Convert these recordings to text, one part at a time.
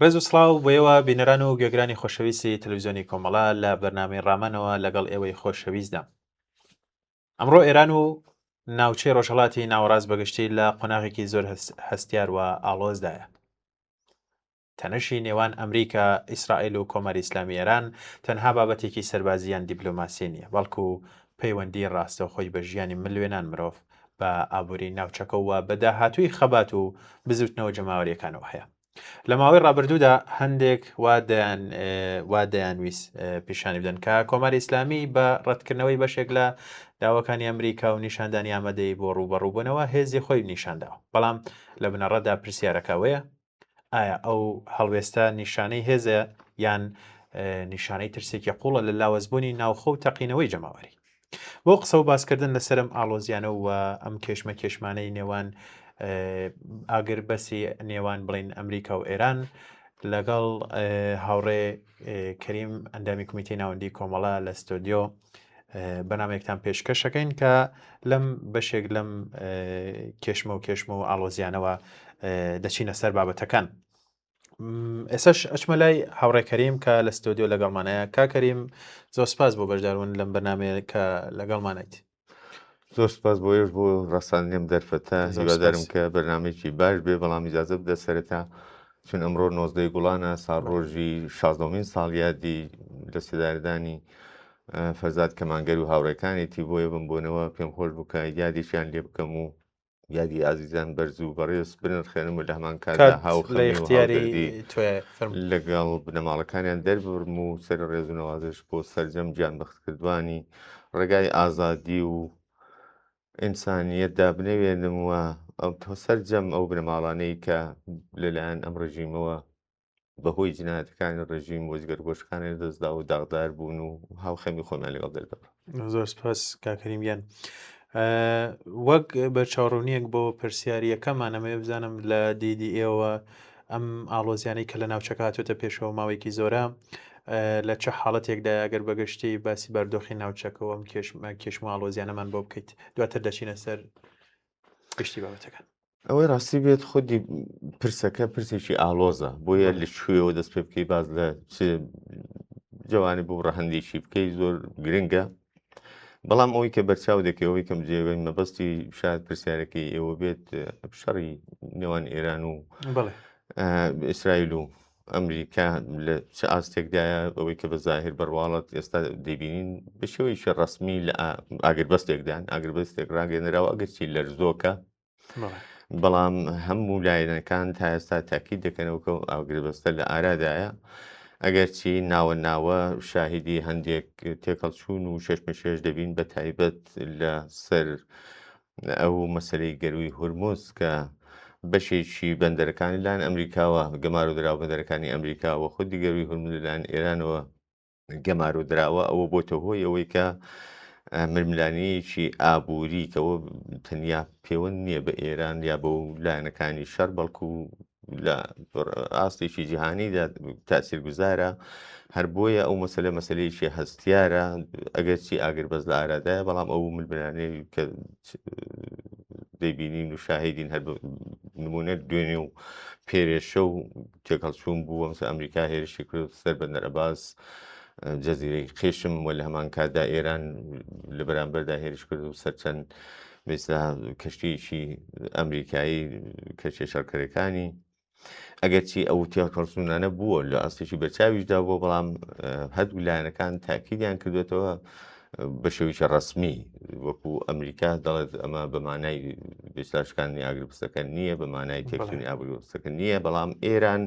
ڕێز و سڵاو بۆیەوە بینەران و گوێگرانی خۆشەویستی تەلەڤیزیۆنی کۆمەڵا لە بەرنامەی ڕامانەوە لەگەڵ ئێوەی خۆشەویستدا. ئەمڕۆ ئێران و ناوچەی ڕۆژهەڵاتی ناوەڕاست بەگشتی لە قۆناغێکی زۆر هەستیار و ئاڵۆزدایە. تەنەشی نێوان ئەمریکا، ئیسرائیل و کۆمەری ئیسلامی ئێران تەنها بابەتێکی سەربازیان دیپلۆماسی نییە، بەڵکو پەیوەندی ڕاستەوخۆی بە ژیانی ملیۆنان مرۆڤ بە ئابووری ناوچەکەوە بە داهاتووی خەبات و بزوتنەوە جەماوەریەکانەوە هەیە. لە ماوەی ڕابردوودا هەندێک وا دەیانویست پیشانی بدەن کە کۆمەری ئیسلامی بە ڕەتکردنەوەی بەشێک لە داواکانی ئەمریکا و نیشاندانی ئامادەی بۆ ڕوبەڕووبوونەوە هێزی خۆی نیشانداوە. بەڵام لە بنەڕەتدا پرسیارەکەوەیە ئایا ئەو هەڵوێستە نیشانەی هێزە یان نیشانەی ترسێکی قوڵە لە لاوەزبوونی ناوخۆ و تەقینەوەی جەماوەری. بۆ قسە و باسکردن لەسەرم ئاڵۆزیانە و ئەم کێشمەکێشمانەی نێوان ئاگر بەسی نێوان بڵین ئەمریکا و ئێران لەگەڵ هاوڕێ کەریم ئەندامی کمیتەی ناوەندی کۆمەڵا لە ستۆدیۆ بەنامێکتان پێشکەشەکەین کە لەم بەشێک لەم کێشمە و ئاڵۆزیانەوە دەچینە سەر بابەتەکان. ئێساش ئەچمە لای هاوڕێ کەریم کە لە ستۆدیۆ لەگەڵمانەیە. کاکەریم زۆر سپاس بۆ بەشداربوون لەم بەرنامەیە کە لەگەڵمانیت. زۆر سپاس بۆیش بۆ ڕاستانیم دەرفەتە هیوادارم کە بەرنامێکی باش بێ، بەڵام ئیجازە بدە سەرەتا چون ئەمڕۆ 19 گوڵانە ساڵ ڕۆژی 16مین ساڵیادی دەستێداردانی فەرزاد کەمانگەر و هاوڕێکانێتی بۆیە بمبوونەوە پێم خۆش بووکە یادیشیان لێ بکەم و یادی ئازیزان بەرز و بەڕێز بنرخێنم و لە هەمان کادا هاوخەمی لەگەڵ بنەماڵەکانیان دەربڕم و سەر ڕێز و نەوازش بۆ سەرجەم گیان بەختکردوانی ڕێگای ئازادی و ئینسانیەتدا بنەوێنم وە ئەو سەرجەم ئەو بنەماڵانەی کە لەلایەن ئەم ڕژیمەوە بەهۆی جنایەتەکانی ڕژیم وەزگەرگۆشتەکانی دەستدا و داغدار بوون و هاوخەمی خۆمیان لەگەڵ دەردەبڕ. زۆر سپاس کاکەریمیان. وەک بە چاوڕوونیەک بۆ پرسیاریەکەمان ئەمەیە بزانم لە دیدی ئێوە ئەم ئاڵۆزیانەی کە لە ناوچەکە هاتوۆتە پێشەوە ماوەیەکی زۆرە لە چه حاڵەتێکدا ئەگەر بەگشتی باسی بەردۆخی ناوچەکەەوە ئەم کێشم و ئاڵۆزیانەمان بۆ بکەیت دواتر دەچینە سەر گشتی بابەتەکان. ئەوەی ڕاستی بێت خودی پرسەکە پرسێکی ئالۆزە بۆیە لە کوێەوە دەست پێ بکەی باز لە جوانی بۆ ڕەهەندێکی بکەی زۆر گرنگە. بەڵام ئەوەی کە بەرچاو دەکەوەی کەم جێگەی مەبەستی شاید پرسیارەکەی ئێوە بێت شەڕی نێوان ئێران و ئیسرائیل و ئەمریکا لە چه ئاستێکدایە ئەوەی کە بە زاهر بەڕواڵەت ئێستا دەبینین بە شێوەیەکی ڕەسمی لە ئاگربەستێکدان ئاگربەستێک ڕاگەێنراوە ئەگەرچی لەرزۆکە، بەڵام هەموو لایەنەکان تا ئێستا تاکید دەکەنەوە کە ئاگربەستە لە ئارادایە، ئەگەرچی ناوە شاهیدی هەندێک تێکەڵچوون و شێشمەشێش دەبین بە تایبەت لە سەر ئەو مەسەلەی گەروی هورموز کە بەشێکی بەندەرەکانی لایەن ئەمریکاوە گەمار و دراوە بەندەرەکانی ئەمریکاوە خودی گەروی هورموز لەلایەن ئێرانەوە گەمار و دراوە. ئەوە بۆتە هۆی ئەوەی کە ململانەیەکی ئابووری کەەوە تەنیا پەیوەند نییە بە ئێران یا بە لایەنەکانی شەڕ بەڵکو لە ئاستێکی جیهانیدا تاسیرگوزارە. هەر بۆیە ئەو مەسەلەیەکی هەستیارە ئەگەرچی ئاگربەز لە ئارادایە، بەڵام ئەو ململانەی کە دەیبینین و شاهیدین هەر نمونە دوێنێ و پێرێشە و تێکەڵچوون بوو ئەمسە ئەمریکا هێرشی کرد سەر بەندەر عەباس جەزیرەی خێشم و لە هەمان کاتدا ئێران لە بەرامبەردا هێرش کرد و سەرچەند مثلا کەشتیەکی ئەمریکایی کەشتیە شەڕکەرەکانی ئەگەرچی ئەو تێکەڵچوونانە بووە لە ئاستێکی بەرچاویشدا بووە، بەڵام هەردوو لایەنەکان تاکیدیان کردوێتەوە بە شێوەیەکی ڕەسمی وەکو ئەمریکا دەڵێت ئەمە بە مانای بێسلاشکانی ئاگربەستەکە نییە، بە مانای تێکچوونی ئاگربەستەکە نییە، بەڵام ئێران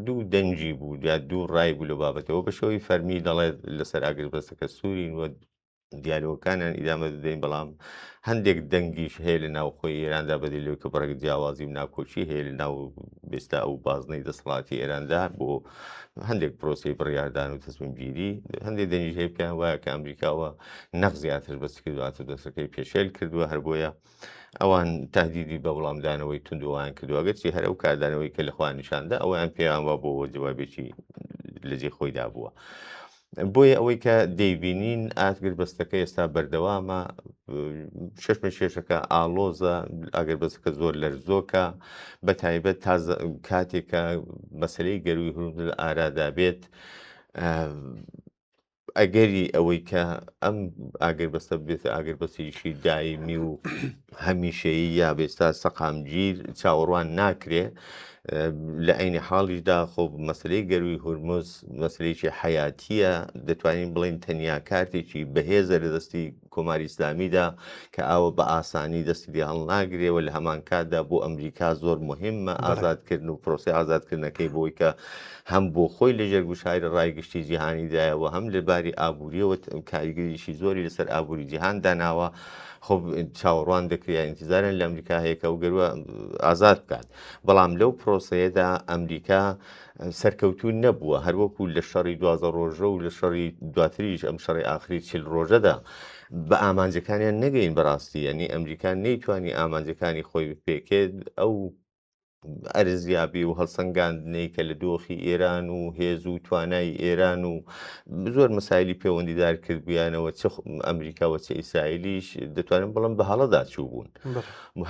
دوو دەنجی بوو یا دوو ڕای بوو لە بابەتەوە بە شێوەی فەرمی دەڵێت لەسەر ئاگربەستەکە سوورین وە دیالۆکانیان ئیدامە دەدەین، بەڵام هەندێک دەنگیش هەیە لە ناوخۆی ئێراندا بەدەلەوەی کە بەڕێک جیاوازی و ناوکۆچی هەیە لە ناو بێستا ئەو بازنەی دەسەڵاتی ئێراندا بۆ هەندێک پرۆسی بڕیاردان و تەسمیمگیری. هەندێک دەنگیش هەیە بکەن وایە کە ئەمریکاوە نەق زیاتر بەست کردوواتە دەستەکەی پێشێل کردووە، هەر بۆیە ئەوان تهدیدی بە وەڵامدانەوەی توندوان کردووە، ئەگەرچی هەر ئەو کاردانەوەی کە لەخوا نیشاندا ئەویان پێیان وا بۆ جوابێکی لەجێ خۆیدا بووە. بۆیە ئەوەی کە دەیبینین ئاگربەستەکە ئێستا بەردەوامە شێشەکە ئالۆزە ئەگەر بەسەکە زۆر لەرزۆکە بە تایبەت کاتێکە مەسلەی گەروی هورمز ئارادا بێت ئەگەری ئەوەی کە ئەم ئاگر بەستە بێت ئاگر بەسیشی دایمی و هەمیشەیی یا بێستا سەقامگیر چاوەڕوان ناکرێ لە عینی حاڵیشدا خۆ مەسلەی گەروی هورمز مەسلەیەکی حیاتیە دەتوانین بڵین تەنیا کارتێکی بەهێزە لە دەستی کۆماری ئیسلامیدا کە ئاوە بە ئاسانی دەستی هەڵ ناگرێەوە لە هەمان کاتدا بۆ ئەمریکا زۆر مهمە ئازادکردن و پرۆسی ئازادکردنەکەی بۆی کە هەم بۆ خۆی لە ژێرگوشاری ڕایگەشتی جیهانیدایەوە هەم لەباری ئابوووریەوە کاریگەریشی زۆری لەسەر ئابووری جیهان داناوە خۆ چاوەڕوان دەکرێت ئینتیزارن لە ئەمریکا هەیەکە و گەروە ئازاد بکات بەڵام لەو پرۆسەیەدا ئەمریکا سەرکەوتوو نەبووە هەروەکو لە شەڕی 12 ڕۆژە و لە شەڕی دواتریش ئەم شەڕی ئاخری 40 ڕۆژەدا بە ئامانجەکانیان نەگەین بەڕاستی ئەنی ئەمریکا نەیتوانی ئامانجەکانی خۆی پێکێت ئەو ئەرزیابی و هەڵسەنگاندنەی کە لە دۆخی ئێران و هێز و توانای ئێران و زۆر مەسایلی پەیوەندیدار کرد بیانەوە چ ئەمریکاوە چە ئیسرائیلیش دەتوانن بڵم بە هەڵەدا چوو بوون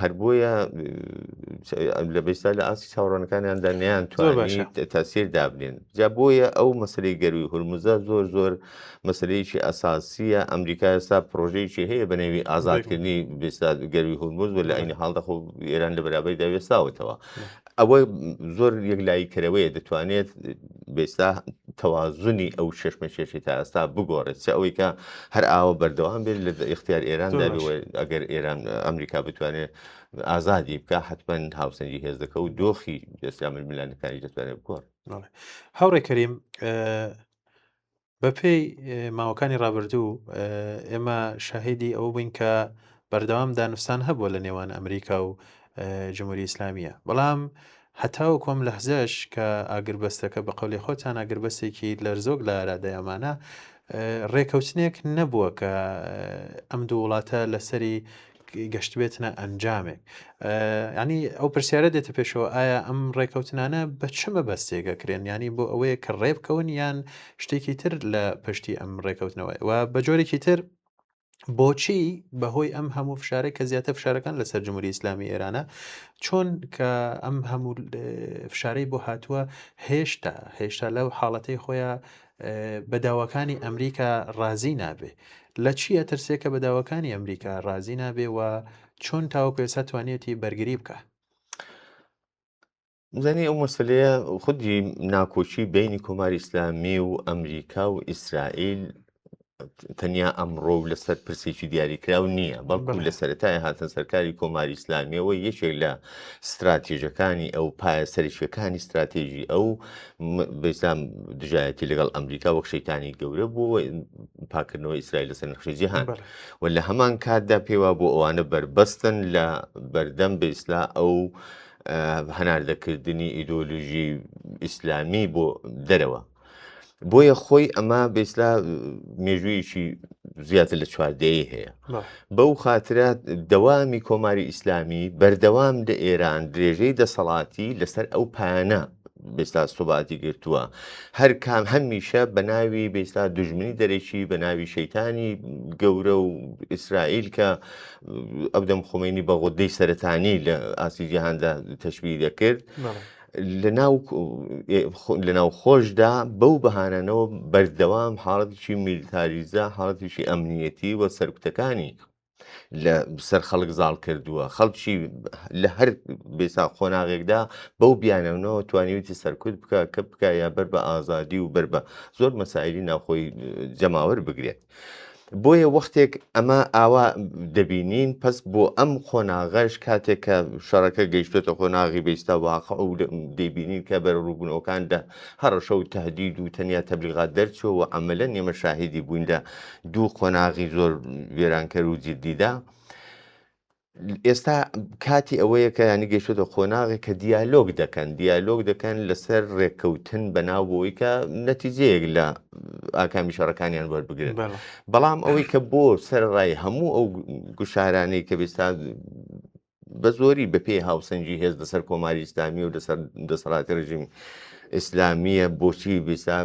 هەر بۆیە لە بەستا لە ئاسی چاوەڕوانەکانیاندا نەیان توانی تاسیر دابنێن جا بۆیە ئەو مەسلەی گەروی هورمزە زۆر مەسلەیەکی ئەساسیە ئەمریکا ئێستا پرۆژەیەکی هەیە بە نێوی ئازادکردنی بێستا گەروی هورمز و لە عینی حاڵدا خۆ ئێران لە بەرابەریدا وێستاوەتەوە ئەوە زۆر یەکلاییکەرەوەی دەتوانێت بێستا تەوازنی ئەو شێشمەشێشی تا ئێستا بگۆڕێت چ ئەوەی کە هەر ئاوە بەردەوام بێت لە اختیار ئێراندا ئەگەر ئێران ئەمریکا بتوانێت ئازادی بکە حتمما هاوسەنگی هێزەکە و دۆخی ئێسلامی ملانەکانی دەتوانێت بگۆڕ هاوڕێ کەریم بەپێی ماوەکانی ڕابردوو ئێمە شاهێدی ئەوە بووین کە بەردەوام دانوستان هەبووە لە نێوان ئەمریکا و جمهوری ئیسلامیە بەڵام هەتاو کۆم لەحزەش کە ئاگربەستەکە بە قەولی خۆتان ئاگربەستێکی لەرزۆک لە ئارادەیەمانە ڕێکەوتنێک نەبووە کە ئەم دوو وڵاتە لەسەری گەشت بێتنە ئەنجامێک ینی ئەو پرسیارە دێتە پێشەوە ئایا ئەم ڕێکەوتنانە بە چمە بەستێگەکرێن ینی بۆ ئەوەیە کە ڕێبکەون یان شتێکی تر لە پشتی ئەم ڕێکەوتنەوەی و بە جۆرێکی تر بۆچی بەهۆی ئەم هەموو فشارێک کە زیاتر فشارەکان لەسەر جمهوری ئیسلامی ئێرانە چۆن کە ئەم هەموو فشارەی بۆ هاتووە هێشتا لەو حاڵەتەی خۆیان بەداواکانی ئەمریکا ڕازی نابێ لە چیە ترسێکە بەداواکانی ئەمریکا ڕازی نابێ و چۆن تاوەکو ئێستا توانێتی بەرگری بکە زانی ئەو مەسلەیە خودی ناکۆچی بینی کۆماری ئیسلامی و ئەمریکا و ئیسرائیل تەنیا ئەمڕۆ و لەسەر پرسێکی دیاریکراو نییە بەڵکو لە سەرەتای هاتن سەرکاری کۆماری ئیسلامیەوە یەکێک لە استراتیژەکانی ئەو پایە سەرشیەکانی استراتێژی ئەو بەیسام دژایەتی لەگەڵ ئەمریکا وەک شەیتانی گەورە بوو پاکردنەوە ئیسرائیل لەسەر نەخشەی جیهان و لە هەمان کاتدا پێوا بۆ ئەوانە بربەستن لە بەردەم بەئیسلا ئەو هەناردەکردنی ئیدۆلۆژی ئیسلامی بۆ دەرەوە بۆیە خۆی ئەمە بێسلا مێژوویەکی زیاتر لە چواردەیە هەیە بەو خاترات دەوامی کۆماری ئیسلامی بەردەوام لە ئێران درێژەی دەسەڵاتی لەسەر ئەو پایانە بێستا سوباتی گرتووە هەر کام هەمیشە بە ناوی بێستا دوژمنی دەرەکی بە ناوی شەیتانی گەورە و ئیسرائیل کە ئەودەم خۆمینی بە غودەی سەرەتانی لە ئاسی جیهاندا تەشبیه دەکرد لەناو خۆشدا بەو بەهانانەوە بەردەوام حاڵەتێکی میلیتاریزە حاڵەتێکی ئەمنیەتی وە سەرکوتەکانی لە سەر خەڵک زاڵ کردووە خەڵکی لە هەر بێسا خۆناغێکدا بەو بیانەوەنەوە توانیویتی سەرکوت بکە کە بکە یا بەر بە ئازادی و بەر بە زۆر مەسایلی ناوخۆی جەماوەر بگرێت بۆیە وەختێک ئەمە ئاوا دەبینین پس بۆ ئەم خۆناغەش کاتێک کە شەڕەکە گەیشتێتە خۆناغی بەیستا واقع و دەیبینین کە بەرە ڕووبوونەوەکاندا هەڕەشە و تەهدید و تەنیا تەبلیغات دەرچووە و عەمەلەن ئێمە شاهیدی بووین لە دوو خۆناغی زۆر وێرانکەر و جددیدا ئێستا کاتی ئەوەیە کە ینی گەیشتۆتە خۆناغی کە دیالۆگ دەکەن لەسەر ڕێککەوتن بەناوبەوەی کە نەتیجەیەک لە ئاکامی شەڕەکانیان وەربگرن بەڵام ئەوەی کە بۆ سەرڕای هەموو ئەو گوشارانەی کە بێستا بە زۆری بەپێی هاوسەنگی هێز لەسەر کۆماری ئیسلامی و لەسەر دەسەڵاتی ڕژیم ئیسلامیە بۆچی بێستا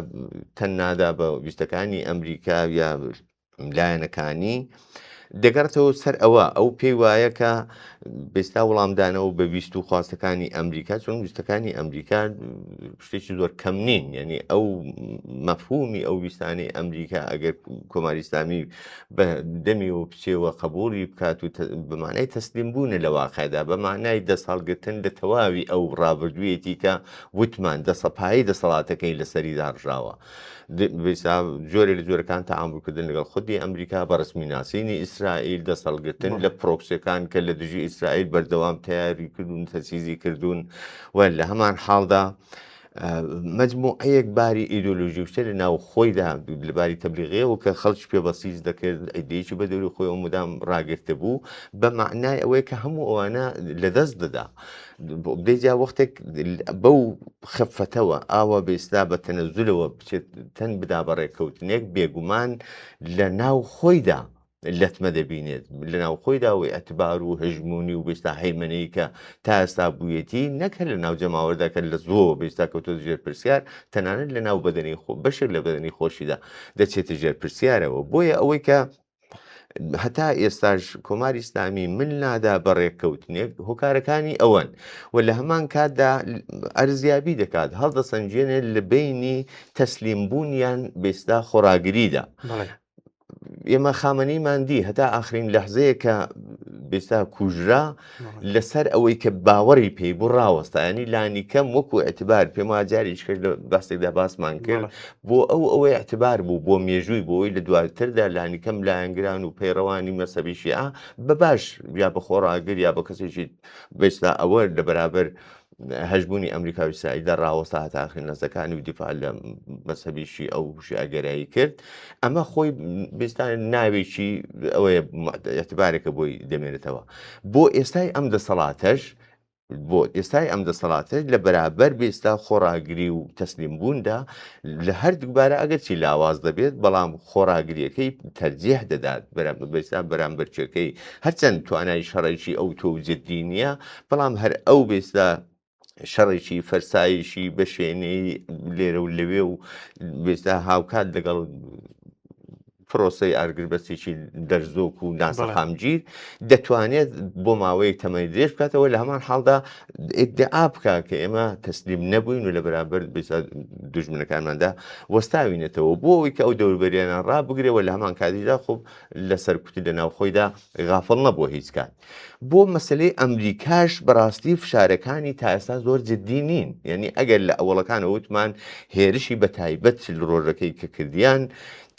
تەن نادا بە ویستەکانی ئەمریکا یا لایەنەکانی دەگەڕێتەوە سەر ئەو پێی وایە کە بێستا وەڵامدانەوە بە ویست و خواستەکانی ئەمریکا چۆن ویستەکانی ئەمریکا شتێکی زۆر کەم نین، یعنی ئەو مەفهومی ئەو ویستانەی ئەمریکا ئەگەر کۆماری ئیسلامی بە دەمی و بچێوە قبوڵی بکات و بەمانای تەسلیم بوونە لە واقعدا بەمانای دەسەڵگرتن لە تەواوی ئەو ڕابردوویەتی کە وتمان دەسەپایی دەسەڵاتەکەی لەسەری داڕژاوە. جۆرە لە جۆرەکان تەعاملکردن لەگەڵ خودی ئەمریکا بە ڕسمی ناسینی ئیسرائیل دەسەڵگرتن لە پرۆکسیەکان کە لە دژی ئیسرائیل بەردەوام تیاری کردوون تەسیزی کردوون و لە هەمان حاڵدا مجموعەیەک باری ئیدۆلۆژی شتە لە ناو خۆیدا لەباری تەبلیغیەوە کە خەڵکی پێ بەسیج دەکرد ئەیدەیەکی بە دەوری خۆی مدام ڕاگرتە بوو بە معنای ئەوەیە کە هەموو ئەوانە لەدەست دەدا. بدەیجا وەختێک بەو خەفەتەوە ئاوە بێستا بە تەنەزولەوە بچێت تەن بدا بە ڕێککەوتنێک بێگومان لە ناو خۆیدا لەتمە دەبینێت لە ناو خۆیداوەی ئەتبار و هەژمونی و بێستا هەیمنەی کە تا ئێستا بوویەتی نەکە لە ناو جەماوەرداکە لە زۆر بێستا کەوتۆ ژێر پرسیار تەنانەت لە ناو بەدەنی بەشێک لە بەدەنی خۆشیدا دەچێتە ژێر پرسیارەوە. بۆیە ئەوەی کە هەتا ئێستاش کۆماری ئیسلامی من نادا بە ڕێککەوتنێک هۆکارەکانی ئەوەن و لە هەمان کاتدا ئەرزیابی دەکات هەڵدەسەنجێنێت لە بینی تەسلیمبوونیان بێستا خۆراگریدا. ئێمە خامنەیمان دی هەتا ئاخرین لەحزەیە کە بێستا کوژرا لەسەر ئەوەی کە باوەڕی پێی بوو ڕاوەستا، ینی لانی کەم وەکو ئەتبار پێم جاریش کرد لە باسێکدا باسمان کرد بۆ ئەوەی ئەتبار بوو بۆ مێژووی بۆەوەی لە دواتردا لانی کەم لایەنگران و پەیڕەوانی مەسەبی شیعە بە باش یا بە خۆڕاگر یا بە کەسێکی بێستا ئەوە لە بەرابەر هەژبوونی ئەمریکا و ئیسرائیلدا ڕاوەستا هەتا ئاخرین لەسەکانی و دیفاع لە مەسەبیشی ئەو شیعەگەرایی کرد. ئەمە خۆی بێستا ناوێکی ئەوەیە ئەتبارێکە بۆی دەمێنێتەوە. بۆ ئێستای ئەم دەسەڵاتە لە بەرابەر بێستا خۆڕاگری و تەسلیم بووندا لە هەردووبارە ئەگەر چی لاواز دەبێت بەڵام خۆڕاگریەکەی تەرجیح دەدات بێستا بەرامبەرچەکەی هەرچەند توانای شەڕێکی ئەو تۆ جددی نییە بەڵام هەر ئەو بێستا شەڕێکی فەرسایشی بە شوێنەی لێرە و لەوێ و بێستا هاوکات لەگەڵ پرۆسەی ئاگربەستێکی دەرزۆک و ناسەخامگیر دەتوانێت بۆ ماوەیەک تەمەنی درێژ بکاتەوە لە هەمان حاڵدا ئیدعا بکە کە ئێمە تەسلیم نەبووین و لە بەرامبەر دوژمنەکانماندا وەستاوینێتەوە بۆ ئەوەی کە ئەو دەوروبەریانە ڕابگرێەوە لە هەمان کاتیدا خۆب لە سەرکوتی لە ناوخۆیدا غافڵ نەبووە هیچ کات. بۆ مەسلەی ئەمریکاش بەڕاستی فشارەکانی تا ئێستا زۆر جددی نین، یعنی ئەگەر لە ئەوڵەکان وتمان هێرشی بە تایبەت ڕۆژەکەی کە کردیان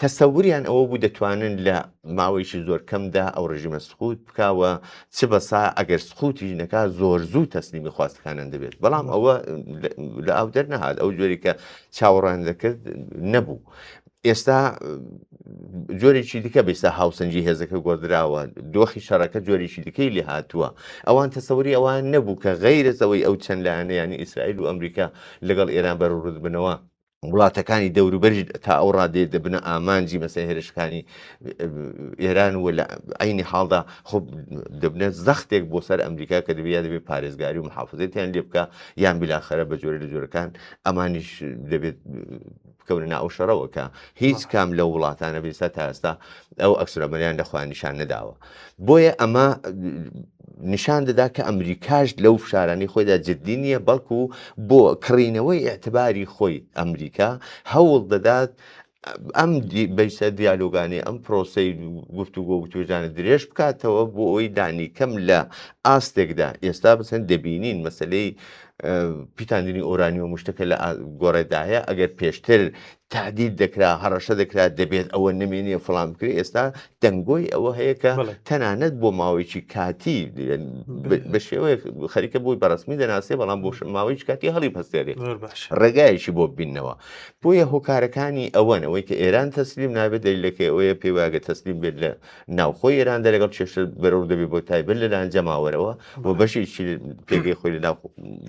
تەسەوریان ئەوە بوو دەتوانن لە ماوەیشی زۆر کەمدا ئەو ڕژیمە سقوت بکاوە چ بەسا ئەگەر سقوتی نەکا زۆر زوو تەسلیمی خواستەکانان دەبێت بەڵام ئەوە لە ئاو دەرنەهات ئەو جۆری کە چاوەڕان دەکرد نەبوو. ئێستا جۆرێکی دیکە بێستا هاوسەنجی هێزەکە گۆدراوە دۆخی شەڕەکە جۆرێکی دیکەی لێ هاتووە ئەوان تەسەوری ئەوان نەبوو کە غەیرەتەوەی ئەو چەند لایەنە ینی ئیسرائیل و ئەمریکا لەگەڵ ئێران بەڕوورد بنەوە وڵاتەکانی دەوروبەری تا ئەو ڕادێ دەبنە ئامانجی مەسەی هێرشەکانی ئێران و لە عینی حاڵدا خۆ دەبنێت زەختێک بۆ سەر ئەمریکا کە دەبێت دەبێت پارێزگاری و محافزەتیان لێ بکە یان بیلاخەرە بە جۆرە لە جۆرەکان ئەمانیش دەبێت بکەونە ناو شەڕەوە کە هیچ کام لە وڵاتانە بێستا تا ئێستا ئەو ئەکسرەمەریان لەخوا نیشان نەداوە. بۆیە ئەمە نیشان دەدا کە ئەمریکاش لەو فشارانی خۆیدا جددی نییە بەڵکو بۆ کڕینەوەی ئەعتباری خۆی ئەمریکا هەوڵ دەدات ئەم بەیسە دیالۆگانی ئەم پرۆسەی گفتوگۆ و توێژانە درێژ بکاتەوە بۆ ئەوی دانی کەم لە ئاستێکدا ئێستا بچەند دەبینین مەسلەی پیتاندنی ئۆرانی و مشتەکە لە گۆڕێدایە ئەگەر پێشتر تعدید دەکرا هەڕەشە دەکرا دەبێت ئەوە نمێنیە فڵام بکرێت ئێستا دەنگۆی ئەوە هەیە کە تەنانەت بۆ ماوەیەکی کاتی بە شێوەیە خەریکە بۆی بەڕسمی دەناسێ بەڵام بۆ ماوەیەکی کاتی هەڵی پەستێرێت ڕێگایشی بۆ ببینەوە. بۆیە هۆکارەکانی ئەوەن ئەوەی کە ئێران تەسلیم نابێت دەلیلەکە ئەوەیە پێیواگە تەسلیم بێت لە ناوخۆی ئێراندا لەگەڵ چێشە بەرەو دەبێت بۆ تایبەت لەلایەن جەماوەرەوە بۆ بەشێکی پێگەی خۆی لە ناو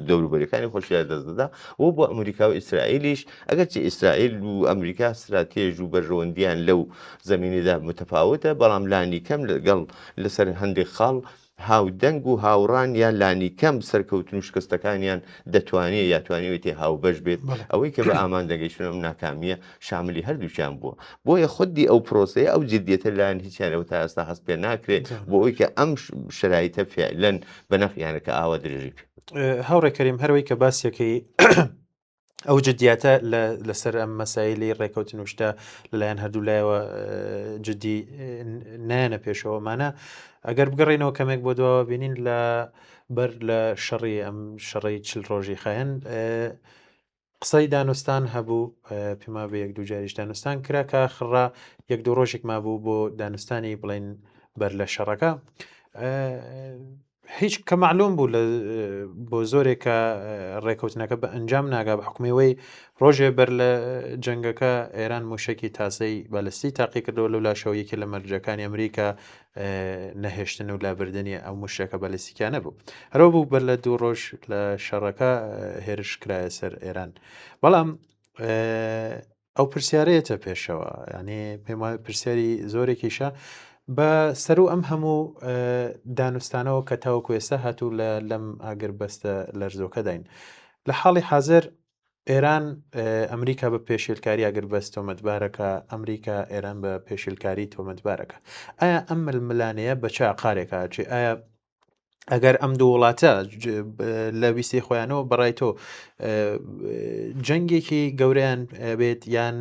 دەوروبەریەکانی خۆشیدا دەست دەدا و بۆ ئەمریکا و ئیسرائیلیش ئەگەرچی ئیسرائیل و ئەمریکا استراتێژ و بەرژەوەندیان لەو زەمینەدا متەفاوتە بەڵام لانی کەم لەگەڵ لەسەر هەندێک خاڵ هاودەنگ و هاوڕان یان لانی کەم سەرکەوتن و شکستەکانیان دەتوانێت یاتوانێتی هاوبەش بێت ئەوەی کە بە ئامادەگەیشتنم ناکامیە شاملی هەردووچیان بووە بۆیە خودی ئەو پرۆسەیە ئەو جددیەتە لایەن هیچیانەوە تا ئێستا هەست پێ ناکرێت بۆ ئەوی کە ئەم شرایطە فعلەن بە نەفیانەکە ئاوا درێژی هاوڕێکەریم هەروەی کە باسیەکەی ئەو جددیاتە لەسەر ئەم مەسایلی ڕێکەوتن وشتە لەلایەن هەردوو لایەوە جددی نایەنە پێشەوەمانە ئەگەر بگەڕێنەوە کەمێک بۆ دووە بینین بەر لە شەڕی ئەم شەڕی چل ڕۆژی خایەن قسەی دانوستان هەبوو پێما بە یەک دوو جاریش دانوستان کرا کە خڕا یەک دوو ڕۆژێک مابوو بۆ دانوستانی بڵین بەر لە شەڕەکە هیچ کە معلوم بوو بۆ زۆرێکە ڕێکەوتنەکە بە ئەنجام ناگا بە حکومەوەی ڕۆژێ بەر لە جەنگەکە ئێران موشکی تاسەی بەلستی تاقی کردەوە لەو لاشەوەیەکی لە مەرجەکانی ئەمریکا نەهێشتن و لابردنی ئەو موشەکە بەلستیکانە بوو هەرەوە بوو بەر لە دوو ڕۆژ لە شەڕەکە هێرش کرایە سەر ئێران بەڵام ئەو پرسیارەیەتە پێشەوە ینی پێم وایە پرسیاری زۆرێکیشە بە سەر و ئەم هەموو دانوستانەوە کە تاوەکو ئێستا هاتوو لەم ئاگر بەستە لەرزۆکە داین لە حاڵی حاضر ئێران ئەمریکا بە پێشێلکاری ئاگر بەست تۆمەتبارەکە ئەمریکا ئێران بە پێشێلکاری تۆمەتبارەکە ئایا ئەم ململانەیە بە چا قارێکە چێ ئایا ئەگەر ئەم دوو وڵاتە لە ویستی خۆیانەوە بەڕای تۆ جەنگێکی گەورەیان بێت یان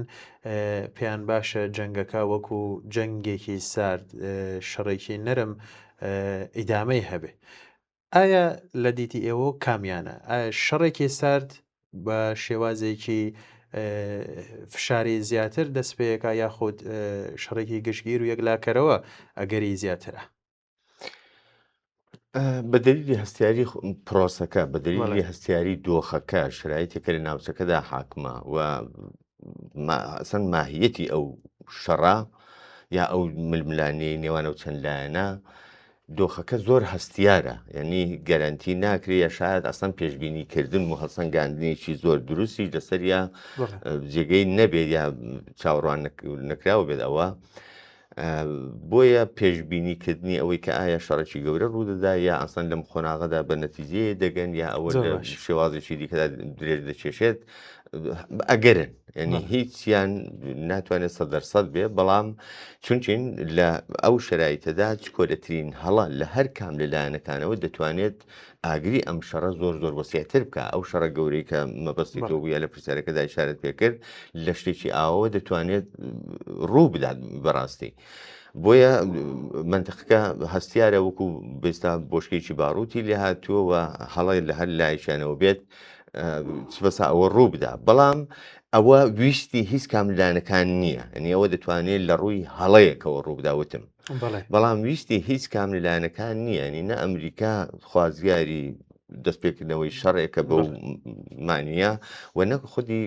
پێیان باشە جەنگەکە وەکو جەنگێکی سارد شەڕێکی نەرم ئیدامەی هەبێ ئایا لە دیتی ئێوە کامیانە ئایا شەڕێکی سارد بە شێوازێکی فشاری زیاتر دەست پێیەکە یاخود شەڕێکی گشتگیر و یەکلاکەرەوە ئەگەری زیاترە بە دلیلی هەستیاری پرۆسەکە بە دلیلی هەستیاری دۆخەکە شرایطێکە لە ناوچەکەدا حاکمە و ئەسەن ماهیەتی ئەو شەڕا یا ئەو ململانەی نێوانە و چەند لایەنە دۆخەکە زۆر هەستیارە یعنی گەرانتی ناکرێ یا شاید ئەسەن پێشبینیکردن و هەڵسەنگاندنێکی زۆر دروستی لەسەریا جێگەی نەبێت یا چاوەڕوان نەکراوە بێت ئەوە بۆیە پێشبینیکردنی ئەوەی کە ئایا شەڕێکی گەورە ڕوودەدا یا ئەسەن لەم خۆناغەدا بە نەتیجەیە دەگەن یا ئەوە شێوازێکی دیکەدا درێژ دەچێشێت ئەگەرن ینی هیچیان ناتوانێت 100% بێ بەڵام چونچین لە ئەو شرایطەدا چکۆلەترین هەڵە لە هەر کام لە لایەنەکانەوە دەتوانێت ئاگری ئەم شەڕە زۆر وەسیعتر بکە ئەو شەڕە گەورەی کە مەبەستی تۆ بووە لە پرسیارەکەدا ئیشارەت پێکرد لە شتێکی ئاوەوە دەتوانێت ڕوو بدات بەڕاستی بۆیە منتەقەکە هەستیارە وەکو بێستا بۆشکێکی باڕووتی لێ هاتووە هەڵی لە هەر لایشانەوە بێت بەسا ئەوە ڕوو بدا بەڵام ئەوە ویستی هیچ کاملانەکان نییە ئەنی ئەوە دەتوانێت لە ڕووی هەڵەیەکەوە ڕووداوتم بەڵام ویستی هیچ کاملانەکان نییە نی نە ئەمریکا خوازیاری دەستپێکردنەوەی شەڕێکە بەو مانیە و نەک خودی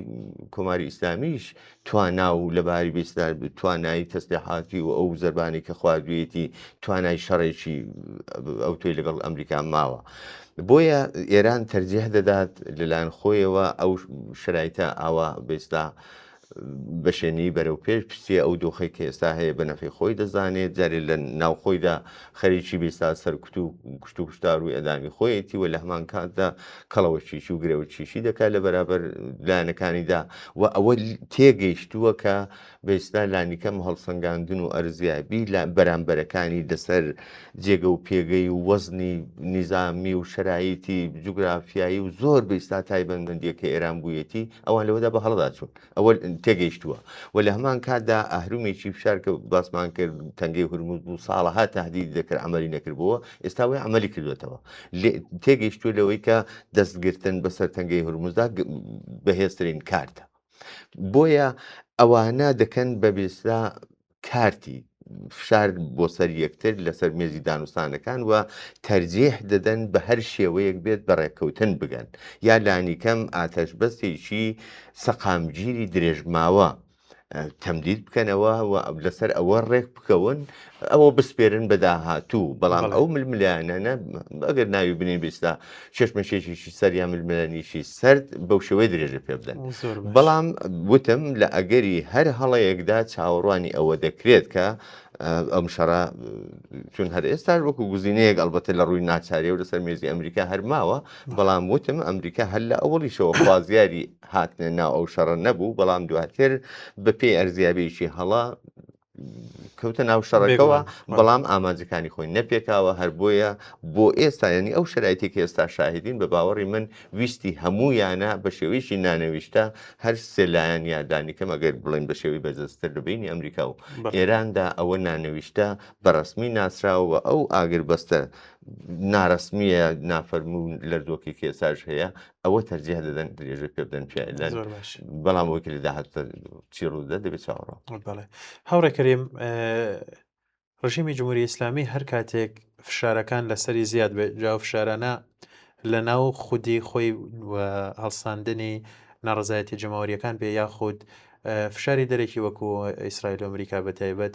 کۆماری ئیسلامیش توانا و لەباری بێستا توانایی تەسلیحاتی و ئەو زەربانی کە خواردوێتی توانای شەڕێکی ئەو توی لەگەڵ ئەمریکا ماوە بۆیە ئێران تەرجیح دەدات لەلایەن خۆیەوە ئەو شرایطە ئاوا بێستا بەشێنی بەرەو پێش پشتێ ئەو دۆخی کە ئێستا هەیە بە نەفی خۆی دەزانێت جارێ لە ناوخۆیدا خەریکی بێستا سەرکوت و کشت و کوشتار و ئەدامی خۆیەتی و لە هەمان کاتدا کەڵەوە چیشی و گرێوە چیشی دەکات لە بەرابەر لایەنەکانیدا و ئەوە تێگەیشتووە کە بێستا لانیکەم هەڵسەنگاندن و ئەرزیابی لە بەرامبەرەکانی لەسەر جێگە و پێگەی و وەزنی نیزامی و شرایطی جوگرافیایی و زۆر بێستا تایبەتمەندیەکە ئێران بوویەتی ئەوان لەوەدا بە هەڵدا چوون ئەوە تێگەیشتووە و لە هەمان کاتدا ئاهرومێکی فشار کە باسمان کرد تەنگەی هورموز بوو ساڵەها تهدید دەکرد عملی نەکردبووە ئێستا وی عملی کردوێتەوە تێگەیشتووە لەوەی کە دەستگرتن بەسەر تەنگەی هورموزدا بەهێزترین کارتە بۆیە ئەوانە دەکەن بە بێستا کارتی فشار بۆ سەر یەکتر لەسەر مێزی دانوستانەکان و تەرجیح دەدەن بە هەر شێوەیەک بێت بەڕێکەوتن بگەن یا لانیکەم ئاتەش بەستێکی سەقامگیری درێژماوە تەمدید بکەنەوە و لەسەر ئەوە ڕێک بکەون ئەوە بسپێرن بە داهاتوو بەڵام ئەو ململانانە ئەگەر ناوی بنین بێستا چێشمەشێکیشی سەر یا ململانیشی سرد بەو شێوەی درێژە پێ بدەن بەڵام وتم لە ئەگەری هەر هەڵەیەکدا چاوەڕوانی ئەوە دەکرێت کە ئەم شەڕە چون هەر ئێستا وەکو گوزینەیەک ئەلبەتە لە ڕووی ناچاریە و لەسەر مێزی ئەمریکا هەرماوە بەڵام وتم ئەمریکا هەر لە ئەوڵیشەوە خوازیاری هاتنە ناو ئەو شەڕە نەبوو بەڵام دواتر بە پێی ئەرزیابێکی هەڵا کەوتە ناو شەڕەکەەوە بەڵام ئامانجەکانی خۆی نەپێکاوە هەر بۆیە بۆ ئێستا ینی ئەو شرایطێکی ئێستا شاهدین بە باوەڕی من ویستی هەموویانە بە شێوەیەکی نانەویشتە هەر سێلایەن یادانیکەم ئەگەر بڵین بە شێوەی بەجەستر لەبینی ئەمریکا و ئێراندا ئەوە نانەویشتە بەڕسمی ناسراوە ئەو ئاگر بەستە ناڕسمیە نافەرموو لەردۆکی کێساژ هەیە ئەوە تەرجیح دەدەن درێژە پێ بدەن پیاەن بەڵام وەکی لە داهات چی ڕوودا دەبێت چاوەڕە هاوڕێکەریم ڕژیمی جمهوری ئیسلامی هەر کاتێک فشارەکان لەسەری زیاد بێت جاو فشارانە لە ناو خودی خۆی هەڵساندنی ناڕزایەتی جەماوەریەکان بێ یاخود فشاری دەرێکی وەکو ئیسرائیل و ئەمریکا بە تایبەت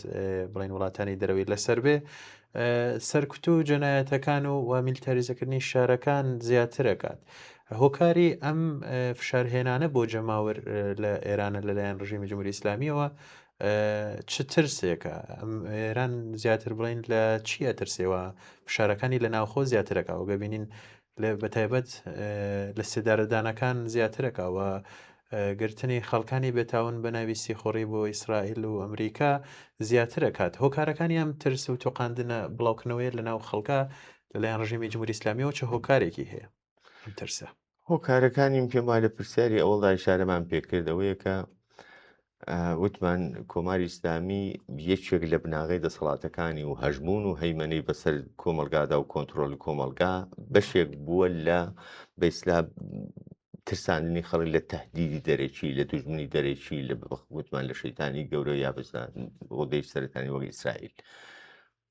بڵین وڵاتانی دەرەوەی لەسەر بێ سەرکوت و جەنایەتەکان و میلیتاریزەکردنی شارەکان زیاترەکات هۆکاری ئەم فشارهێنانە بۆ جەماوەر لە ئێرانە لەلایەن ڕژیمی جمهوری ئیسلامیەوە چ ترسێکە ئەم ئێران زیاتر بڵین لە چیە ترسێەوە فشارەکانی لە ناوخۆ زیاترەکە و گەبینین بەتایبەت لە سێدارەدانەکان زیاترەکەوە گرتنی خەڵکانی بێتاون بە ناویستی خۆڕی بۆ ئیسرائیل و ئەمریکا زیاترەکات هۆکارەکانی ئەم ترس و تۆقااندنە بڵاوکردنەوەی لە ناو خەڵکە لەلایەن ڕژیمی جمهوری ئیسلامیەوە چه هۆکارێکی هەیە ئەم ترسە هۆکارەکانیم پێم وایە لە پرسیاری ئەوڵدا ئیشارەمان پێکردەوەیە کە وتمان کۆماری ئیسلامی یەکێک لە بناغی دەسەڵاتەکانی و هەژمون و هەیمەنەی بەسەر کۆمەلگادا و کۆنتترۆلی کۆمەلگا بەشێک بووە لە بەئیسلا ترساندنی خەڵک لە تهدیدی دەرێکی لە دوژمنی دەرێکی لە وتمان لە شەیتانی گەورە یا ڕۆدەی سەرەتانی وەک ئیسرائیل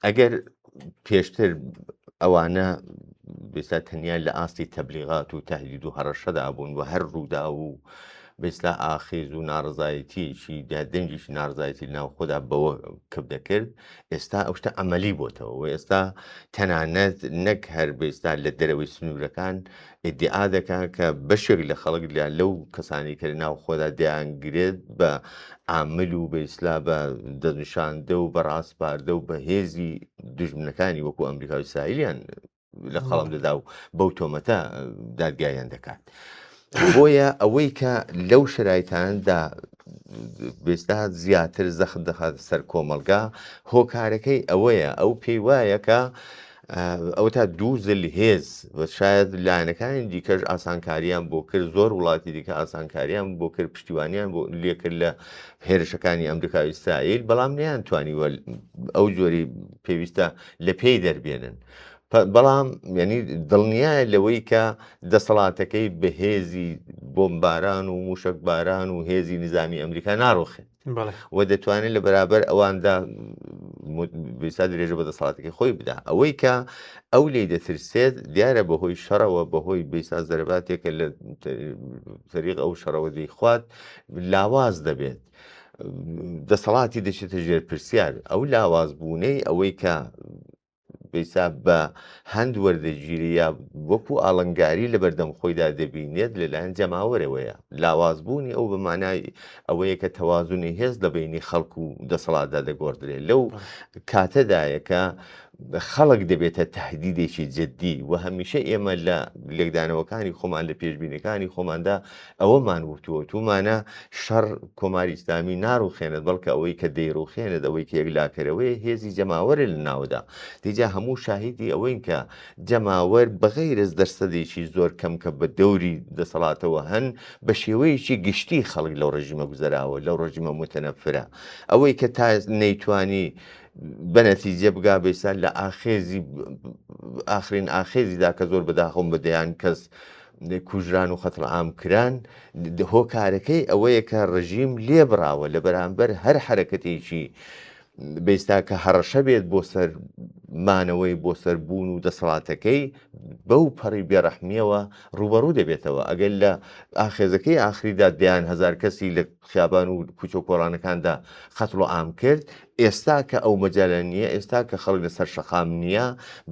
ئەگەر پێشتر ئەوانە بێستا تەنیا لە ئاستی تەبلیغات و تهدید و هەڕەشەدا بوون و هەر ڕوودا و بێستا ئاخیز و ناڕزایەتیشی دەنجیشی ناڕزایەتی ناو خۆدا بەوە کەب دەکرد ئێستا ئەو شتە ئەمەلی بۆتەوە و ئێستا تەنانەت نەک هەر بێستا لە دەرەوەی سنوورەکان ئیدعا دەکات کە بەشێک لە خەڵک لەو کەسانی کە ناو خۆدا دەیانگرێت بە عامل و بەئیسلا بە دەنیشاندە و بەڕاستپاردە و بە هێزی دژمنەکانی وەکو ئەمریکا و ئیسرائیلیان لە خەڵم دەدا و بەو تۆمەتە دادگایان دەکات. بۆیە ئەوەی کە لەو شرایطاندا بێستا زیاتر زەخت دەخات سەر کۆمەلگا هۆکارەکەی ئەوەیە ئەو پێی وایە کە ئەو تا دووزل هێز شاید لایەنەکانی دیکەش ئاسانکاریان بۆ کرد زۆر وڵاتی دیکە ئاسانکاریان بۆ کرد پشتیوانیان بۆ لێکرد لە هێرشەکانی ئەمریکا و ئیسرائیل بەڵام نیان توانیوە ئەو جۆری پێویستە لە پێی دەربێنن. بەڵام ینی دڵنیایە لەوەی کە دەسەڵاتەکەی بەهێزی بۆمباران و موشک باران و هێزی نظامی ئەمریکا ناڕۆخێت و دەتوانێت لە بەرابەر ئەواندا بێستا درێژە بە دەسەڵاتەکەی خۆی بدا ئەوەی کە ئەو لی دەترسێت دیارە بەهۆی شەڕەوە بەهۆی بێستا زەرباتێکە لە تەریق ئەو شەڕەوە دەیخوات لاواز دەبێت دەسەڵاتی دەچێتە ژێر پرسیار ئەو لاوازبوونەی ئەوەی کە بێسا بە هەند وەردەگیری یا وەکو ئاڵنگاری لە بەردەم خۆیدا دەبینێت لەلایەن جەماوەرەوەیە لاوازبوونی ئەو بەمانای ئەوەیە کە تەوازونی هێز لە بینی خەڵکو و دەسەڵاتدا دەگۆڕدرێت لەو کاتەدایەکە خەڵک دەبێتە تهدیدێکی جددی و هەمیشە ئێمە لە لێکدانەوەکانی خۆمان لە پێشبینەکانی خۆماندا ئەوەمان وتووە تومانە شەڕ کۆماری ئیسلامی ناڕوخێنێت بەڵکە ئەوەی کە دەیڕوخێنێت ئەوەی کە یەکلاکەرەوەی هێزی جەماوەرە لە ناودا دیجا هەموو شاهیدی ئەوەین کە جەماوەر بەغەیرز دەرسەدێکی زۆر کەم کە بە دەوری دەسەڵاتەوە هەن بە شێوەیەکی گشتی خەڵک لەو ڕژیمە گوزەراوە لەو ڕژیمە متەنەفرە ئەوەی کە تا نەیتوانی بەنەتیجە بگا بێسا لە ئاخێزی ئاخرین ئاخێزیدا کە زۆر بەداخۆم بەدەیان کەس کوژران و خەتڵعام کران هۆکارەکەی ئەوەیە کە ڕژیم لێبراوە لە بەرامبەر هەر حرەکەتێکی بێستا کە هەڕەشە بێت بۆ سەر مانەوەی بۆ سەربوون و دەسەڵاتەکەی بەو پەڕی بێڕەحمیەوە ڕوبەڕوو دەبێتەوە ئەگەر لە ئاخێزەکەی ئاخریدا دیان هەزار کەسی لە خیابان و کوچە کۆڕانەکاندا خەتڵ و ئام کرد ئێستا کە ئەو مەجالە نییە، ئێستا کە خەڵک لەسەر شەقام نییە،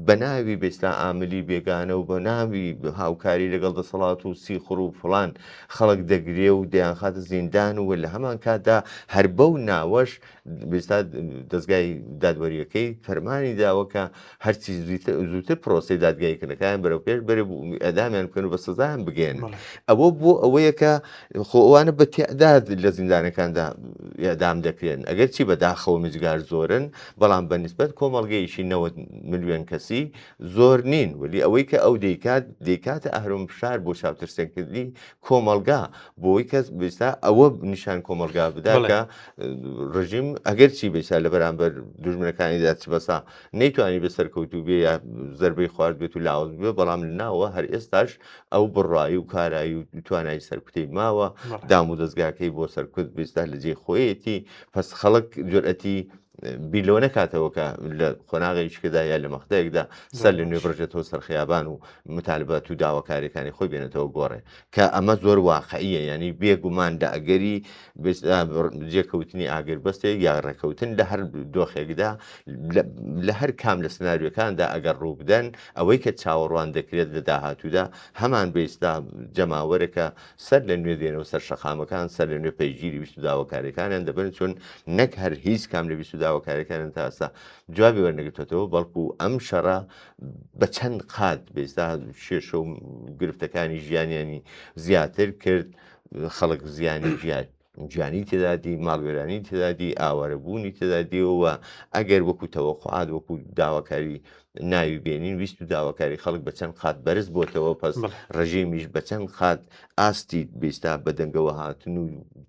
بە ناوی بێستا ئاملی بێگانە و بە ناوی هاوکاری لەگەڵ دەسەڵات و سیخڕ و فڵان خەڵک دەگرێ و دەیان خاتە زیندان و لە هەمان کاتدا هەر بەو ناوەش بێستا دەستگای دادوەریەکەی فەرمانی داوە کە هەرچی زووتر پرۆسی دادگایکردنەکان بەرەو پێش بەرە ئەدامیان بکەن و بە سزایان بگێن. ئەوە بۆ ئەوەیە کە خۆوانە بە تێعداد لە زیندانەکاندا ئەدام دەکرێن، ئەگەر چی بەداخەوە مزگار زۆرن، بەڵام بەنسبەت کۆمەڵگەیشی 90 ملیۆن کەسی زۆر نین، ولی ئەوەی کە ئەو دەیکاتە ئەهرم فشار بۆ چاوترسێنکردنی کۆمەلگا بۆی کەس بێستا ئەوە نیشان کۆمەلگا بدا کە ڕژیم ئەگەر چی بێستا لە بەرامبەر دوژمنەکانیدا چ بەسا نەیتوانی بەسەر کەوتو بێ یا زەربەی خوارد بێت و لاوز بێ، بەڵام لەناوە هەر ئێستاش ئەو بڕایی و کارایی و توانای سەرکوتەی ماوە، دام و دەستگاکەی بۆ سەرکوت بێستا لە جێ خۆیەتی، پس خەڵک جورئەتی بیلۆ نەکاتەوە کە لە خۆناغیشکدا یا لە مەختەیەکدا سەر لە نوێ بڕژێتەوە سەرخیابان و متالبەت و داواکاریەکانی خۆی بێنێتەوە گۆڕێ، کە ئەمە زۆر واقعیە، ینی بێگومان داگەری جێکەوتنی ئاگربەستێک یا ڕێکەوتن لە هەر دۆخێکدا لە هەر کام لە سناریۆکاندا ئەگەر ڕوو بدەن، ئەوەی کە چاوەڕوان دەکرێت لە داهاتوودا هەمان بێستا جەماوەرەکە سەر لە نوێ دێنەوە سەر شەقامەکان، سەر لە نوێ پەیگیری ویست و داواکاریەکانیان دەبن، چون نەک هەر هیچ کام لە ویست و داواکاریەکانیان تا ئێستا جوابی وەرنەگرتوێتەوە، بەڵکو ئەم شەڕە بە چەند قات بێستا شێشە و گرفتەکانی ژیانیانی زیاتر کرد، خەڵک زیانی گیانی تێدادی، ماڵوێرانی تێدادی، ئاوارەبوونی تێدادیەوە، ئەگەر وەکو تەوەقعات وەکو داواکاری ناوی بێنین ویست و داواکاری خەڵک بە چەند قات بەرز بۆتەوە، پس ڕژیمیش بە چەند قات ئاستی بێستا بە دەنگەوە هاتن و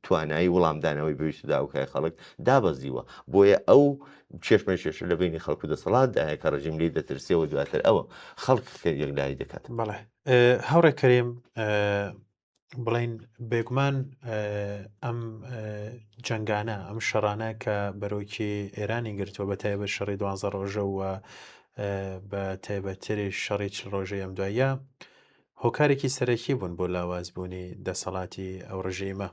توانایی وەڵامدانەوەی بەویست و داواکاری خەڵک دابەزیوە، بۆیە ئەو چێشمە شێشە لە بینی خەڵک و دەسەڵاتداهەیە کە ڕژیم لی دەترسێەوە دواتر ئەوە خەڵک یەکلایی دەکات. بەڵێ هەوڕێ کەریم بڵین بێگومان ئەم جەنگانە ئەم شەڕانە کە بەرۆکی ئێرانی گرتووە بە تایبەت شەڕی 12 ڕۆژە و بە تایبەتتری شەڕی 40 ڕۆژەی ئەم دوایە هۆکارێکی سەرەکی بوون بۆ لاوازبوونی دەسەڵاتی ئەو ڕژیمە.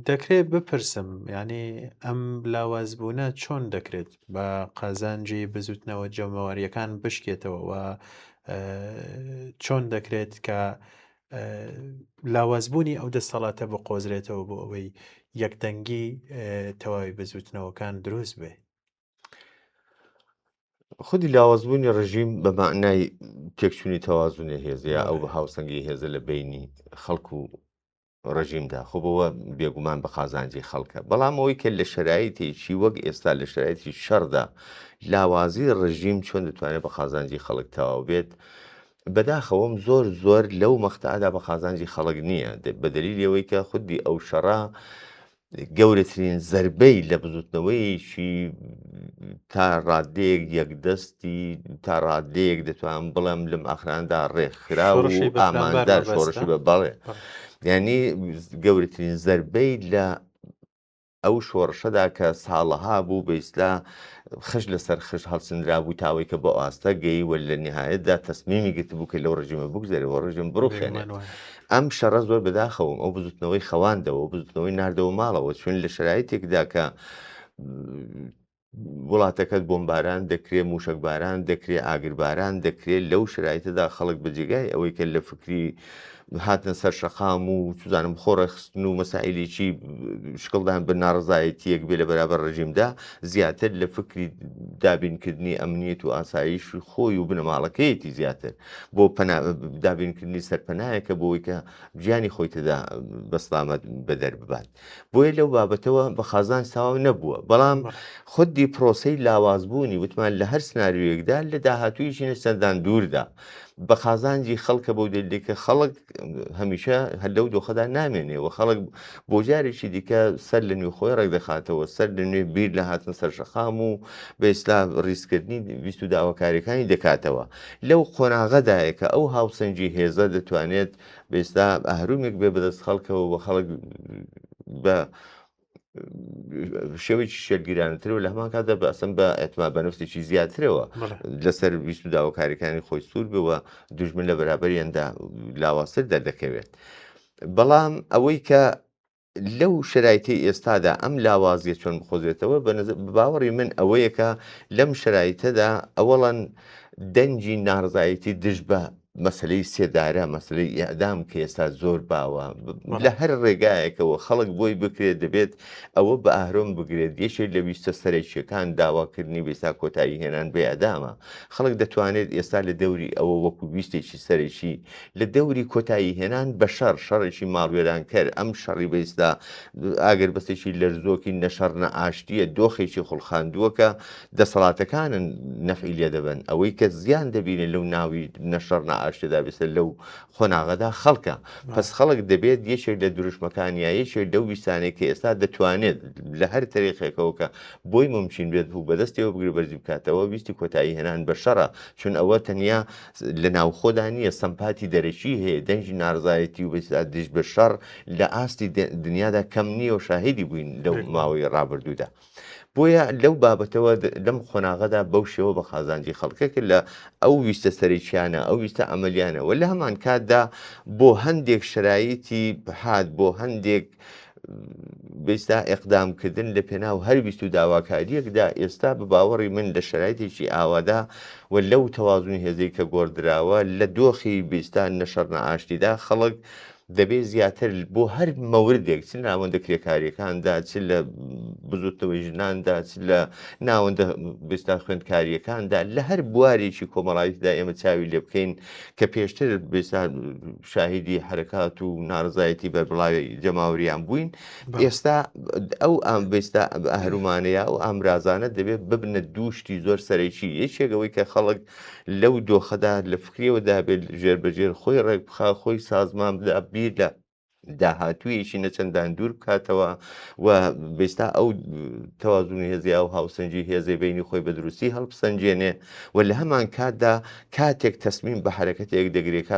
دەکرێت بپرسم ینی ئەم لاوازبوونە چۆن دەکرێت بە قازانجی بزوتنەوە جەمەوەریەکان بشکێتەوە و چۆن دەکرێت کە لاوازبوونی ئەو دەسەڵاتە بقۆزرێتەوە بۆ ئەوەی یەکدەنگی تەواوی بزوتنەوەکان دروست بێ؟ خودی لاوازبوونی ڕژیم بە معنای تێکچوونی تەوازونی هێزەیە ئەو بە هاوسەنگی هێزە لە بینی خەڵک و ڕژیمدا، خۆبەوە بێگومان بە خازانجی خەڵکە، بەڵام ئەوەی کە لە شەرایطێکی وەک ئێستا لە شەرایطی شەڕدا لاوازی ڕژیم چۆن دەتوانێت بە خازانجی خەڵک تەواو بێت، بەداخەوەم زۆر لەو مەختەعادا بە خازانجی خەڵک نییە، بە دەلیلی ئەوەی کە خودی ئەو شەڕا گەورەترین زەربەی لە بزوتنەوەیشی تا ڕادەیەک یەکدەستی تا ڕادەیەک دەتوان بڵێم لەم ئاخراندا ڕێکخرا و ئاماندار شۆڕشی بە بەڵێ، یعنی گەورەترین زەربەی لە ئەو شۆڕشەدا کە ساڵەها بوو بەئیسلا خش لەسەر خش هەڵسندرا بوو تاوەی کە بۆ ئاستە گەیوە لە نهایەتدا تەسمیمی گرت بوو کە لەو ڕژیمە بگذێرەوە ڕژیم بڕوخێنێت. ئەم شەڕە زۆر بەداخەوم ئەو بزوتنەوەی خەواندەوە بزوتنەوەی ناردەوە ماڵەوە، چون لە شرایطێکدا کە وڵاتەکەت بۆمباران دەکرێت، موشکباران دەکرێت، ئاگرباران دەکرێت، لەو شرایطەدا خەڵک بەجێگای ئەوەی کە لە فکری هاتن سەر شەقام و چزانم خۆڕەخستن و مەسائلێکی شکڵدان بە ناڕزایەتیەک بێ لە بەرابەر ڕژیمدا زیاتر لە فکری دابینکردنی ئەمنیەت و ئاسایش خۆی و بنەماڵەکەیەتی زیاتر بۆ دابینکردنی سەرپەنایەکە بۆی کە گیانی خۆی تێدا بەسلامەت بەدەر ببات، بۆیە لەو بابەتەوە بە خازان ساوا نەبووە، بەڵام خودی پرۆسەی لاوازبوونی وتمان لە هەر سناریۆیەکدا لە داهاتوویشی چەندان دووردا بە خازانجی خەڵکە بەو دلیکە خەڵک هەمیشە هەر لەو دۆخەدا نامێنێەوە، خەڵک بۆ جارێکی دیکە سەر لە نوێ خۆی ڕێک دەخاتەوە، سەر لە نوێ بیر لە هاتن سەر شەقام و بە ئێستا ڕیسکردنی ویست و داواکاریەکانی دەکاتەوە. لەو قۆناغەدایە کە ئەو هاوسەنگی هێزە دەتوانێت بێستا ئاهرومێک بێ بەدەست خەڵکەوە بە خەڵک بە شێوەیەکی شێرگیرانتر و لە هەمان کاتدا بەسم بە ئەتما بەنفسێکی زیاترەوە لەسەر ویست و داواکاریەکانی خۆی سوور بووە دوژمن لە بەرابەریاندا لاوازتر دەردەکەوێت. بەڵام ئەوەی کە لەو شرایطی ئێستادا ئەم لاوازیە چۆن بخۆزێتەوە باوەڕی من ئەوەیەکە لەم شرایطەدا ئەوەڵەن دەنجی ناڕزایەتی دژ بە مەسلەی سێدارە مەسلەی ئەدام کە ئێستا زۆر باوە لە هەر ڕێگایەکەوە خەڵک بۆی بکرێت دەبێت ئەوە بە ئاهرۆم بگرێت یەکێک لە ویستە سەرێکیەکان داواکردنی بێستا کۆتایی هێنان بێ ئەدامە خەڵک دەتوانێت ئێستا لە دەوری ئەوە وەکو ویستێکی سەرێکی لە دەوری کۆتایی هێنان بە شەڕێکی ماڵوێران کرد ئەم شەڕی بەئێستا ئاگەر بەستێکی لەرزۆکی نەشەڕ نەئاشتیە دۆخێکی خوڵخاندووەکە دەسەڵاتەکانن نەفعی لێ دەبن ئەوەی کە زیان دەبینێت لەو ناوی نەشەڕ نەئاشتیدا بێسە لەو خۆناغەدا خەڵکە پس خەڵک دەبێت یەکێک لە دروشمەکانیا یەکێک لەو ویستانەی کە ئێستا دەتوانێت لە هەر تەریقێکەوە کە بۆی ممکن بێت بوو بەدەستەوە بگری بەرزی بکاتەوە ویستی کۆتایی هێنان بە شەڕە چون ئەوە تەنیا لە ناوخۆدا نییە سەمپاتی دەرەکی هەیە دەنجی ناڕزایەتی و بەستا دژ بە شەڕ لە ئاستی دنیادا کەم نییە و شاهدی بووین لەو ماوەی ڕابردوودا بۆیە لەو بابەتەوە لەم خۆناغەدا بەو شێوە بە خازانجی خەڵکەکە لە ئەو ویستە سەرێکیانە ئەو ویستە ئەمەلیانەوە لە هەمان کاتدا بۆ هەندێک شرایطی هات بۆ هەندێک بێستا ئەقدامکردن لە پێناو هەرویست و داواکاریەکدا ئێستا بە باوەڕی من لە شرایطێکی ئاوادا و لەو تەوازنی هێزەی کە گۆڕدراوە لە دۆخی بیستان نەشەڕ نەئاشتیدا خەڵک دەبێت زیاتر بۆ هەر مەوردێک چ ناوەندە کرێکاریەکاندا چ لە بزوتەوەی ژناندا چ لە ناوەندە بێستا خوێندکاریەکاندا لە هەر بوارێکی کۆمەڵاییتدا ئێمە چاوی لێ بکەین کە پێشتر بێستا شاهیدی حرکات و ناڕزایەتی بەربڵاوی جەماوریان بووین ئێستا ئەو ئەم بێستا ئەهرومانەیە و ئامرازانە دەبێت ببنە دووشتی زۆر سەرەکی یەکێکەوەی کە خەڵک لەو دۆخەدا لە فکرەوەدا بێت ژێربەجێر خۆی ڕێکبخا خۆی سازمان بدا بیر لە داهاتوویەکی نەچەندان دوور بکاتەوە و بێستا ئەو تەوازنی هێزی و هاوسەنجی هێزی بینی خۆی بە دروستی هەڵبسەنجێنێ و لە هەمان کاتدا کاتێک تەسمیم بە حرەکەتێک دەگرێت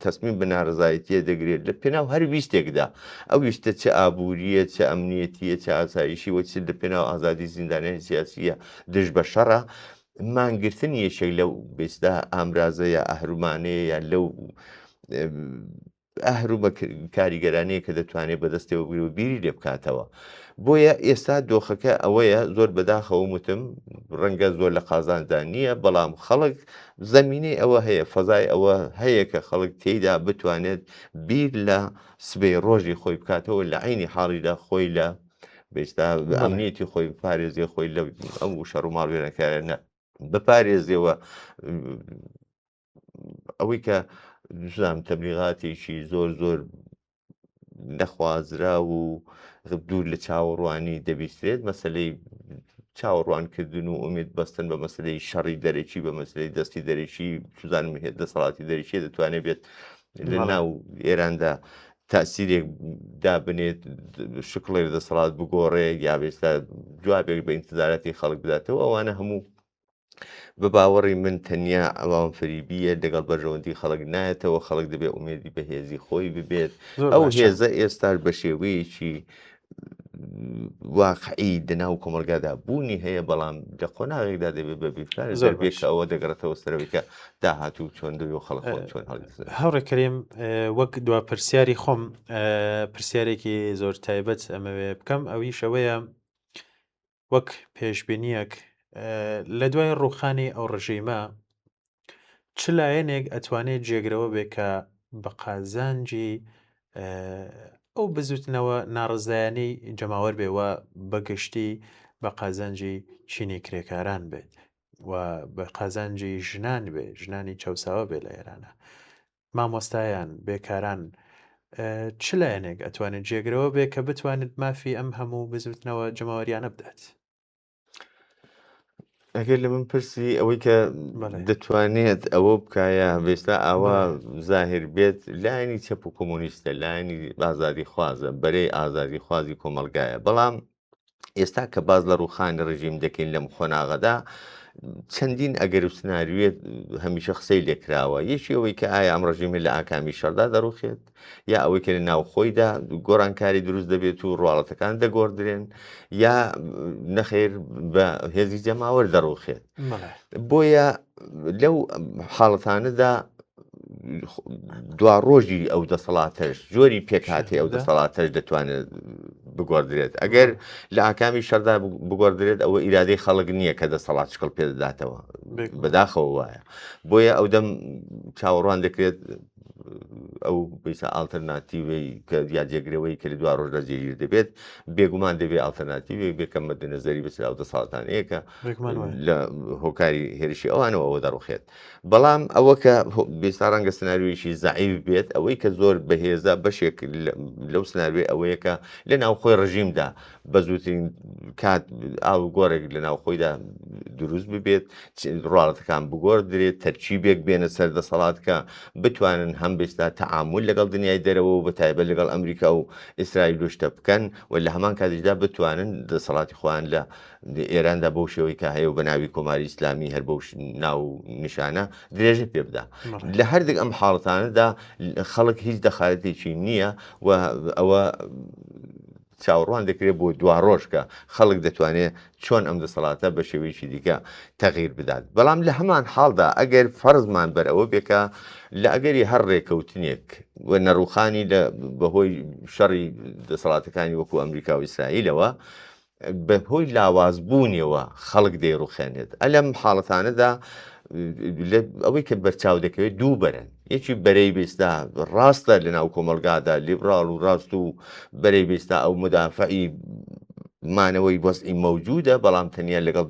تەسمیم بە ناڕزایەتیە دەگرێت لە پێناو هەر ویستێکدا ئەو ویستە چه ئابووریە چه ئەمنیەتیە چه ئاسایشی وەچ لە پێناو ئازادی زیندانیان سیاسیە دژ بە شەڕە مانگرتن یەکێک لەو بێستا ئامرازەیە ئەهرومانەیە یا لەو ئەهرومە کاریگەرانەیە کە دەتوانێت بەدەستەوە بگری و بیری لێ بکاتەوە بۆیە ئێستا دۆخەکە ئەوەیە زۆر بەداخەوە وتم ڕەنگە زۆر لە قازاندا نییە بەڵام خەڵک زەمینەی ئەوە هەیە فەزای ئەوە هەیە کە خەڵک تێیدا بتوانێت بیر لە سبەی ڕۆژی خۆی بکاتەوە لە عینی حاڵیدا خۆی لە بێستا ئەمنیەتی خۆی پارێزیە خۆی لە ئەم شەڕ و ماڵوێرەکارانە بپارێزیەوە ئەوەی کە دوام تەبلیغاتێکی زۆر نەخوازرا و دوور لە چاوەڕوانی دەبیسترێت مەسلەی چاوەڕوانکردن و ئومێد بەستن بە مەسلەی شەڕی دەرەکی بە مەسلەی دەستی دەرەکی سوزانم هێت دەسەڵاتی دەرەکی دەتوانێت بێت لە ناو ئێراندا تاسیرێک دابنێت شکڵێک دەسەڵات بگۆڕێ یا بێستا جوابێک بە ئینتزاراتی خەڵک بداتەوە ئەوانە هەموو بە باوەڕی من تەنیا ئەوان فریبیە لەگەڵ بەرژەوەندی خەڵک نایەتەوە خەڵک دەبێت ئومێدی بە هێزی خۆی ببێت ئەو هێزە ئێستا بە شێوەیەکی واقعی دەناو کۆمەلگادا بوونی هەیە بەڵام لە قۆناغێکدا دەبێت بە بیرکار زۆربێک ئەوە دەگەڕێتەوە سەرەوەیکە داهاتوو چۆن دەبێت و خەڵک چۆن هەڵدەسێت هەوڕێکەریم وەک دوا پرسیاری خۆم پرسیارێکی زۆر تایبەت ئەمەوێ بکەم ئەوی شەوەیە وەک پێشبینیەک لە دوای ڕووخانی ئەو ڕژیمە چ لایەنێک ئەتوانێت جێگرەوە بێ کە بە قازانجی ئەو بزوتنەوە ناڕزایانەی جەماوەر بێوە بەگشتی بە قازانجی چینی کرێکاران بێت و بە قازانجی ژنان بێ ژنانی چەساوە بێ لە ئێرانە مامۆستایان بێکاران چ لایەنێک ئەتوانێت جێگرەوە بێ کە بتوانێت مافی ئەم هەموو بزوتنەوە جەماوەریانە بدات ئەگەر لە من پرسی ئەوەی کە دەتوانێت ئەوە بکایە بێستا ئاوا زاهر بێت لایەنی چەپ و کۆمۆنیستە لایەنی ئازادی خوازە بەرەی ئازادی خوازی کۆمەلگایە بەڵام ئێستا کە باز لە ڕووخانی ڕژیم دەکەین لەم خۆناغەدا چەندین ئەگەر و سناریوێت هەمیشە قسەی لێکراوە یەکی ئەوەی کە ئایا ئەم ڕژیمی لە ئاکامی شەردا دەڕوخێت یا ئەوەی کە لە ناوخۆیدا گۆڕانکاری دروست دەبێت و ڕواڵەتەکان دەگۆڕدرێن یا نەخێر بە هێزی جەماوەر دەڕوخێت بۆیە لەو حاڵەتانەدا دوا ڕۆژی ئەو دەسەڵاتەش جۆری پێکهاتی ئەو دەسەڵاتەش دەتوانێت بگۆڕدرێت ئەگەر لە ئاکامی شەردا بگۆڕدرێت ئەوە ئیرادەی خەڵک نییە کە دەسەڵات شکڵ پێدەداتەوە بەداخەوە وایە بۆیە ئەو دەم چاوەڕوان دەکرێت ئەو بیسە ئالتەرناتیڤی کە یاجێگرەوەی کە دوا ڕۆژ لە جێگیر دەبێت بێگومان دەبێت ئالتەرناتیڤی بێکەم مەدەنەزەری بەسەر ئەو دەسەڵاتانەیە کە لە هۆکاری هێرشی ئەوانەوە ئەوە دەڕوخێت بەڵام ئەوە کە بێستا ڕەنگە سناریویشی زعیف بێت ئەوەی کە زۆر بەهێزە بەشێک لەو سناروێ ئەوەیە کە لە ناوخۆی ڕژیمدا بە زووترین کات ئاو گۆڕێک لە ناوخۆیدا دروست ببێت ڕواڵەتەکان بگۆڕدرێت تەرکیبێک بێنە سەر دەسەڵات کە بتوانن هەم بێستا تەعامل لەگەڵ دنیای دەرەوە و بەتایبەت لەگەڵ ئەمریکا و ئیسرائیل دوشتە بکەن و لە هەمان کاتیشدا بتوانن دەسەڵاتی خۆیان لە ئێراندا بەو شێوەی کە هەیە و بە ناوی کۆماری ئیسلامی هەر بەو ناو نیشانە درێژە پێ بدە لە هەردێک ئەم حاڵەتانەدا خەڵک هیچ دەخالەتێکی نییە و ئەوە چاوەڕوان دەکرێت بۆ دوا ڕۆژ کە خەڵک دەتوانێت چۆن ئەم دەسەڵاتە بە شێوەیەکی دیکە تەغیر بدات بەڵام لە هەمان حاڵدا ئەگەر فەرزمان بەرەوە بێکە لە ئەگەری هەر ڕێکەوتنێک و نەڕوخانی لە بەهۆی شەڕی دەسەڵاتەکانی وەکو ئەمریکا و ئیسرائیلەوە بەهۆی لاوازبوونیەوە خەڵک دەیڕوخێنێت ئەلەم حاڵەتانەدا ئەوەی کە بەرچاو دەکەوێت دوو بەرن یەکی بەرەی بێستا ڕاستە لە ناو کۆمەلگادا لیبرال و ڕاست و بەرەی بێستا ئەو مدافعی مانەوەی وەزعی مەوجودە بەڵام تەنیا لەگەڵ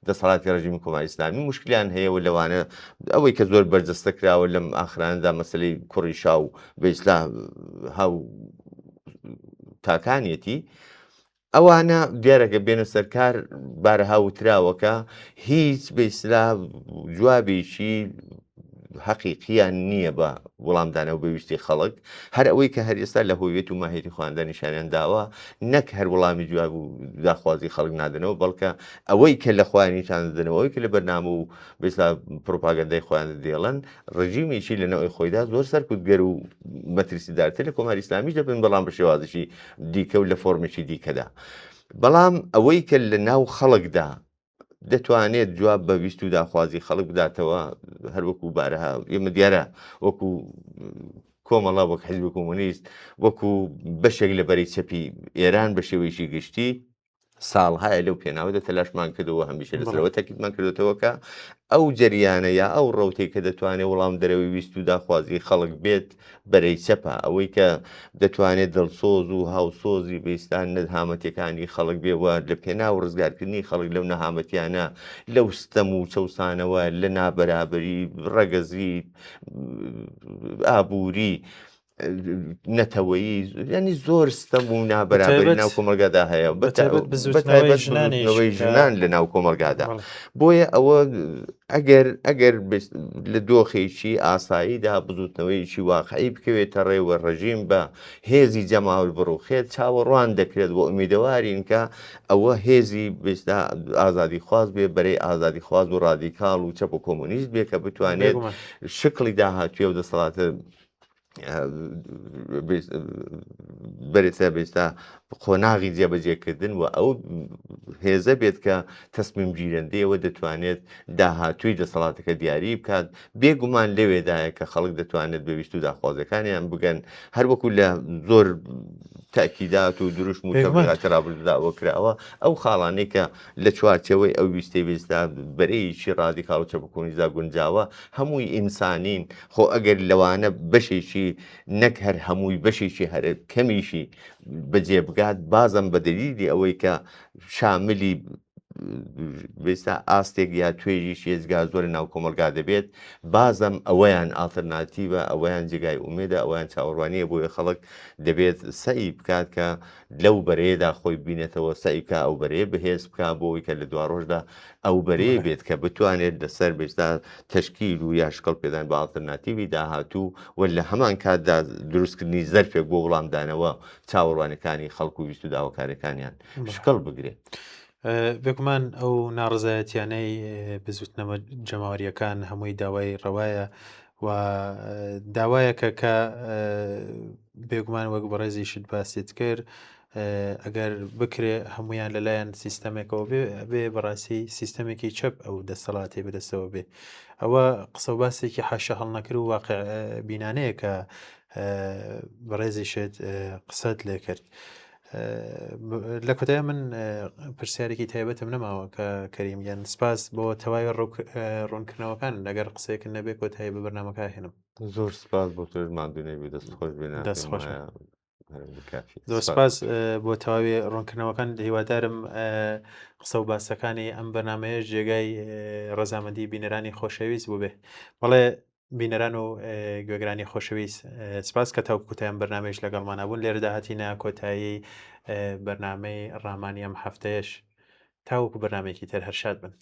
دەسەڵاتی ڕژیمی کۆماری ئیسلامی مشکلیان هەیە و لەوانە ئەوەی کە زۆر بەرجەستە کراوە لەم ئاخرانەدا مەسلەی کوڕیشا و بەئیسلا هاو تاکانیەتی ئەوانە دیارەکە بێنە سەرکار بارەها وتراوەکە هیچ بەئیسلا جوابێکی حەقیقییان نییە بە وەڵامدانەوە بەویستی خەڵک هەر ئەوەی کە هەر ئێستا لە هۆیەت و ماهێتی خواندە نیشانیان داوە نەک هەر وەڵامی جواب و داخوازی خەڵک نادنەوە بەڵکە ئەوەی کە لە خوانیشان دەنەوەی کە لە بەرنامە و بێستا پرۆپاگەندای خۆیان دێڵن ڕژیمیشی لەنەوەی خۆیدا زۆر سەرکوتگەر و مەترسیدارتر لە کۆماری ئیسلامیش دەبن بەڵام بە شێوازشی دیکە و لە فۆرمێکی دیکەدا بەڵام ئەوەی کە لە ناو خەڵکدا دەتوانێت جواب بە ویست و داخوازی خەڵک بداتەوە هەر وەکو بارەها ئێمە دیارە وەکو کۆمەڵا وەک حیزب کۆمۆنیست وەکو بەشێک لە بەرەی چەپی ئێران بە شێوەیەکی گشتی ساڵهایە لەو پێناوەدا تەلاشمان کردەوە هەمیشە لەسەرەوە تاکیدمان کردوێتەوە کە ئەو جەریانە یا ئەو ڕەوتەی کە دەتوانێت وەڵام دەرەوەی ویست و داخوازی خەڵک بێت بەرەی چەپە ئەوەی کە دەتوانێت دڵسۆز و هاوسۆزی بەئیستان نەهامەتیەکانی خەڵک بێوە لە پێناو ڕزگارکردنی خەڵک لەو نەهامەتیانە لەو ستەم و چەوسانەوە لە نابەرابەری ڕەگەزی ئابووری نەتەوەیی ینی زۆر ستەم و نابەرابەری ناو کۆمەلگادا هەیە بەتایبەتەوەی ژنان لە ناو کۆمەلگادا بۆیە ئەوە ئەگەر لە دۆخێکی ئاساییدا بزوتنەوەیکی واقعی بکەوێتە ڕێوە ڕژیم بە هێزی جەماول بڕوخێت چاوەڕوان دەکرێت بۆ ئومیدەوارین کە ئەوە هێزی بێستا ئازادی خواز بێ بەرەی ئازادی خواز و ڕادیکاڵ و چەپ و کۆمۆنیست بێ کە بتوانێت شکلی داهاتوێ و دەسەڵاتە بەرێتە بێستا قۆناغی جێبەجێکردن و ئەو هێزە بێت کە تەسمیم گیرەندەیەوە دەتوانێت داهاتووی دەسەڵاتەکە دیاری بکات بێگومان لەوێدایە کە خەڵک دەتوانێت بەویست و داخوازەکانیان بگەن هەر وەکو لە زۆر تاکیدات و دروشم و تەبلیغاترابلداوە کراوە ئەو خاڵانەی کە لە چوارچەوەی ئەو ویستەی بێستا بەرەیەکی ڕادیکاڵ و چەپکۆنیزا گونجاوە هەمووی ئینسانین خۆ ئەگەر لەوانە بەشێکی نەک هەر هەمووی بەشێکی هەر کەمیشی بەجێبگات بازم بە دەلیلی ئەوەی کە شاملی بێستا ئاستێک یا توێژی شێزگا زۆر ناو کۆمەلگا دەبێت بازم ئەوەیان ئالتەرناتیڤە ئەوەیان جێگای ئومێدە ئەویان چاوەڕوانیە بۆیە خەڵک دەبێت سەی بکات کە لەو بەرەیەدا خۆی بینێتەوە سەیکە ئەو بەرەیە بەهێز بک بۆەوەی کە لە دوا ڕۆژدا ئەو بەرەیە بێت کە بتوانێت لەسەر بێستا تەشکیل و یاشکەڵ پێدان بە ئالتەرناتیڤی داهاتوو و لە هەمان کاتدا دروستکردنی زەرفێک بۆ وەڵامدانەوە چاوەڕوانەکانی خەڵک و ویست و داواکاریەکانیان شکڵ بگرێت. بێگومان ئەو ناڕزایەتیانەی بزوتنەوە جەماوەریەکان هەمووی داوای ڕەوایە و داوایەکە کە بێگومان وەک بەڕێزیشت باسیت کرد ئەگەر بکرێ هەمویان لەلایەن سیستەمێکەوە بێ بەڕاستی سیستەمێکی چەپ ئەو دەسەڵاتی بەدەستەوە بێ ئەوە قسە و باسێکی حاشە هەڵنەکرد و واقع بینانەیە کە بەڕێزی شێت قسەت لێ کرد. لە کۆتایە من پرسیارێکی تایبەتم نەماوە کە کەریمیان سپاس بۆ تەواوی ڕوونکردنەوەکان لەگەر قسەیەکن نەبێ کۆتایی بە بەرنامەکە هێنم. زۆر سپاس بۆ تۆ مادوونەی دەست خۆش بێنە زۆر سپاس بۆ تەواوی ڕوونکردنەوەکان هیوادارم قسە و باسەکانی ئەم بەرنمەیە جێگای ڕەزامەندی بینەرانی خۆشەویست بوو بێ. بەڵێ بینەران و گوێگرانی خۆشەویست سپاس کە تاو کوتایان بەرنمەیەش لەگەڵمانە بوون لێرەدا هاتیینە کۆتایی بەرنمەی ڕامانی ئەم هەفتەیەش تاوەکو بەرنمێکی تر هەرشاد بن.